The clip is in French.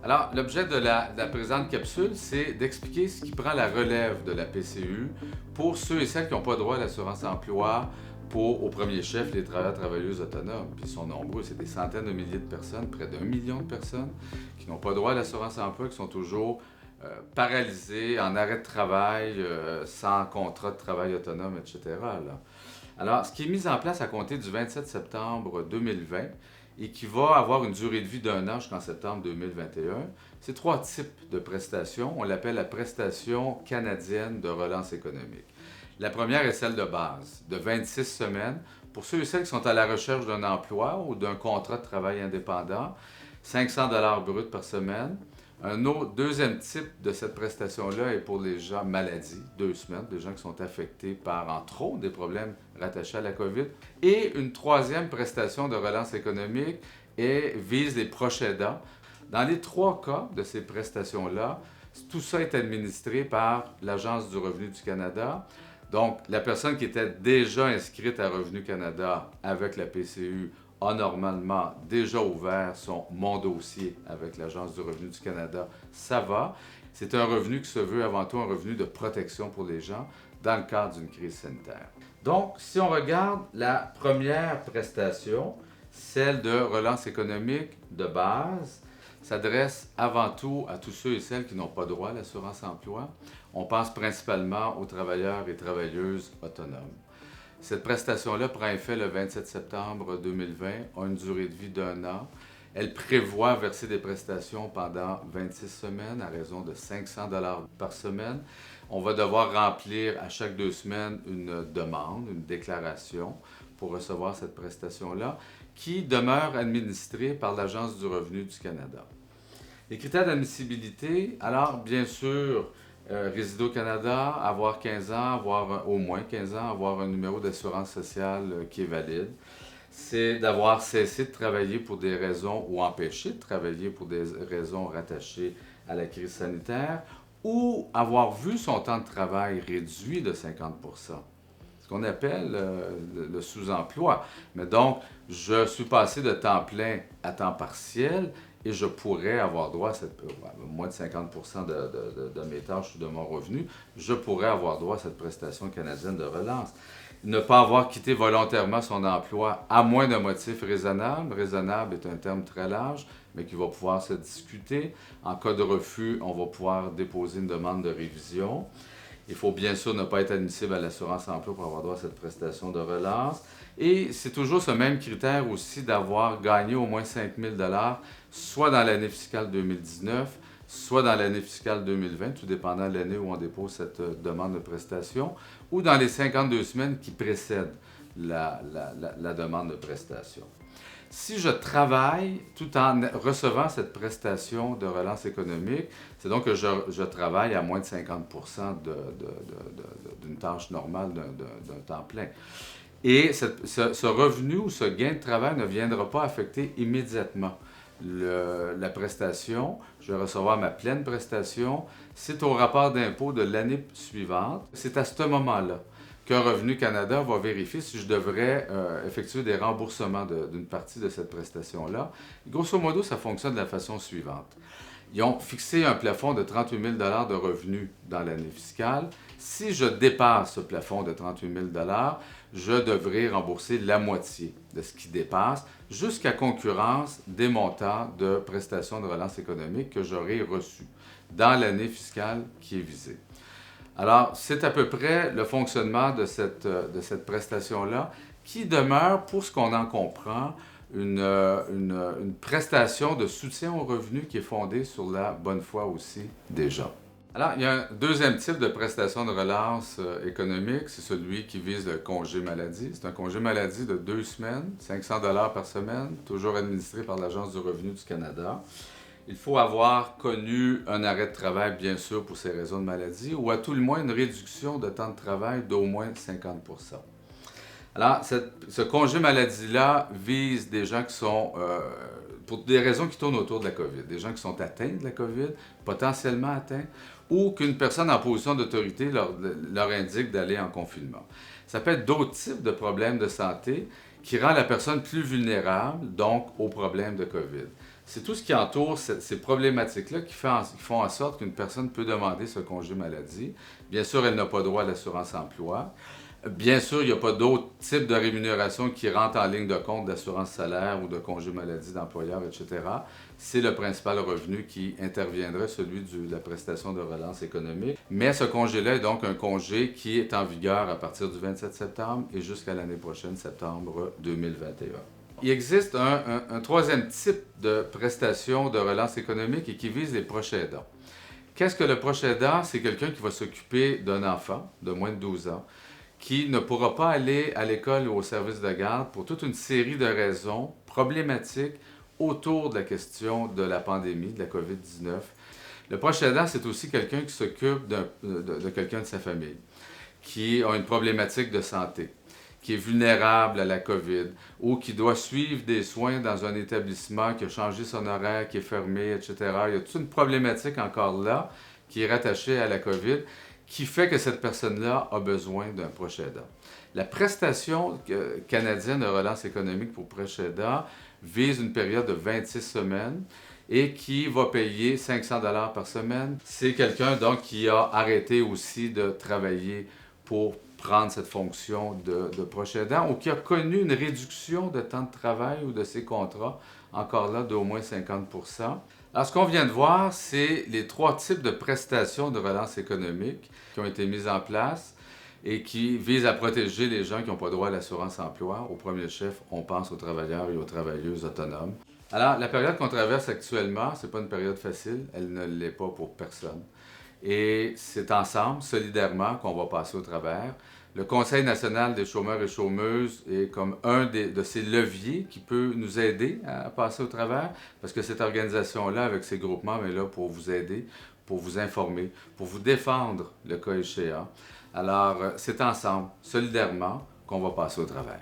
Alors, l'objet de la présente capsule, c'est d'expliquer ce qui prend la relève de la PCU pour ceux et celles qui n'ont pas droit à l'assurance emploi, pour, au premier chef, les travailleurs travailleuses autonomes. Puis ils sont nombreux, c'est des centaines de milliers de personnes, près d'1 million de personnes qui n'ont pas droit à l'assurance emploi, qui sont toujours paralysées, en arrêt de travail, sans contrat de travail autonome, etc. là. Alors, ce qui est mis en place à compter du 27 septembre 2020 et qui va avoir une durée de vie d'un an jusqu'en septembre 2021, c'est trois types de prestations. On l'appelle la prestation canadienne de relance économique. La première est celle de base, de 26 semaines, pour ceux et celles qui sont à la recherche d'un emploi ou d'un contrat de travail indépendant, 500 brut par semaine. Un autre, deuxième type de cette prestation-là est pour les gens maladie, 2 semaines, des gens qui sont affectés par, entre autres, des problèmes rattachés à la COVID. Et une troisième prestation de relance économique vise les proches aidants. Dans les trois cas de ces prestations-là, tout ça est administré par l'Agence du revenu du Canada. Donc, la personne qui était déjà inscrite à Revenu Canada avec la PCU a normalement déjà ouvert mon dossier avec l'Agence du revenu du Canada. Ça va. C'est un revenu qui se veut avant tout un revenu de protection pour les gens dans le cadre d'une crise sanitaire. Donc, si on regarde la première prestation, celle de relance économique de base, s'adresse avant tout à tous ceux et celles qui n'ont pas droit à l'assurance emploi. On pense principalement aux travailleurs et travailleuses autonomes. Cette prestation-là prend effet le 27 septembre 2020, a une durée de vie d'un an. Elle prévoit verser des prestations pendant 26 semaines à raison de 500 par semaine. On va devoir remplir à chaque 2 semaines une demande, une déclaration pour recevoir cette prestation-là, qui demeure administrée par l'Agence du revenu du Canada. Les critères d'admissibilité, alors bien sûr, résider au Canada, avoir 15 ans, avoir au moins 15 ans, avoir un numéro d'assurance sociale qui est valide. C'est d'avoir cessé de travailler pour des raisons ou empêché de travailler pour des raisons rattachées à la crise sanitaire ou avoir vu son temps de travail réduit de 50%. Ce qu'on appelle le sous-emploi. Mais donc, je suis passé de temps plein à temps partiel et je pourrais avoir droit à moins de 50% de mes tâches ou de mon revenu, je pourrais avoir droit à cette prestation canadienne de relance. Ne pas avoir quitté volontairement son emploi à moins d'un motif raisonnable. Raisonnable est un terme très large, mais qui va pouvoir se discuter. En cas de refus, on va pouvoir déposer une demande de révision. Il faut bien sûr ne pas être admissible à l'assurance emploi pour avoir droit à cette prestation de relance. Et c'est toujours ce même critère aussi d'avoir gagné au moins 5 000 soit dans l'année fiscale 2019, soit dans l'année fiscale 2020, tout dépendant de l'année où on dépose cette demande de prestation, ou dans les 52 semaines qui précèdent la demande de prestation. Si je travaille tout en recevant cette prestation de relance économique, c'est donc que je travaille à moins de 50% d'une tâche normale d'un temps plein. Et ce revenu ou ce gain de travail ne viendra pas affecter immédiatement la prestation. Je vais recevoir ma pleine prestation. C'est au rapport d'impôt de l'année suivante. C'est à ce moment-là que Revenu Canada va vérifier si je devrais effectuer des remboursements d'une partie de cette prestation-là. Grosso modo, ça fonctionne de la façon suivante. Ils ont fixé un plafond de 38 000 de revenus dans l'année fiscale. Si je dépasse ce plafond de 38 000 je devrais rembourser la moitié de ce qui dépasse jusqu'à concurrence des montants de prestations de relance économique que j'aurai reçus dans l'année fiscale qui est visée. Alors, c'est à peu près le fonctionnement de cette prestation-là qui demeure, pour ce qu'on en comprend, une prestation de soutien aux revenus qui est fondée sur la bonne foi aussi des gens. Alors, il y a un deuxième type de prestation de relance économique, c'est celui qui vise le congé maladie. C'est un congé maladie de 2 semaines, 500 par semaine, toujours administré par l'Agence du revenu du Canada. Il faut avoir connu un arrêt de travail, bien sûr, pour ces raisons de maladie, ou à tout le moins une réduction de temps de travail d'au moins 50%. Alors, ce congé maladie-là vise des gens qui sont, pour des raisons qui tournent autour de la COVID, des gens qui sont atteints de la COVID, potentiellement atteints, ou qu'une personne en position d'autorité leur indique d'aller en confinement. Ça peut être d'autres types de problèmes de santé qui rend la personne plus vulnérable, donc aux problèmes de COVID. C'est tout ce qui entoure ces problématiques-là qui font en sorte qu'une personne peut demander ce congé maladie. Bien sûr, elle n'a pas droit à l'assurance emploi. Bien sûr, il n'y a pas d'autres types de rémunération qui rentrent en ligne de compte d'assurance salaire ou de congé maladie d'employeur, etc. C'est le principal revenu qui interviendrait, celui de la prestation de relance économique. Mais ce congé-là est donc un congé qui est en vigueur à partir du 27 septembre et jusqu'à l'année prochaine, septembre 2021. Il existe un troisième type de prestation de relance économique et qui vise les proches aidants. Qu'est-ce que le proche aidant? C'est quelqu'un qui va s'occuper d'un enfant de moins de 12 ans qui ne pourra pas aller à l'école ou au service de garde pour toute une série de raisons problématiques autour de la question de la pandémie, de la COVID-19. Le proche aidant, c'est aussi quelqu'un qui s'occupe de quelqu'un de sa famille, qui a une problématique de santé, qui est vulnérable à la COVID ou qui doit suivre des soins dans un établissement qui a changé son horaire, qui est fermé, etc. Il y a toute une problématique encore là qui est rattachée à la COVID qui fait que cette personne-là a besoin d'un proche aidant. La prestation canadienne de relance économique pour proche aidant vise une période de 26 semaines et qui va payer 500 $ par semaine. C'est quelqu'un donc qui a arrêté aussi de travailler pour prendre cette fonction de proche aidant ou qui a connu une réduction de temps de travail ou de ses contrats, encore là d'au moins 50%. Alors, ce qu'on vient de voir, c'est les trois types de prestations de relance économique qui ont été mises en place et qui visent à protéger les gens qui n'ont pas droit à l'assurance emploi. Au premier chef, on pense aux travailleurs et aux travailleuses autonomes. Alors, la période qu'on traverse actuellement, ce n'est pas une période facile, elle ne l'est pas pour personne. Et c'est ensemble, solidairement, qu'on va passer au travers. Le Conseil national des chômeurs et chômeuses est comme un de ces leviers qui peut nous aider à passer au travers, parce que cette organisation-là, avec ses groupements, est là pour vous aider, pour vous informer, pour vous défendre le cas échéant. Alors, c'est ensemble, solidairement, qu'on va passer au travers.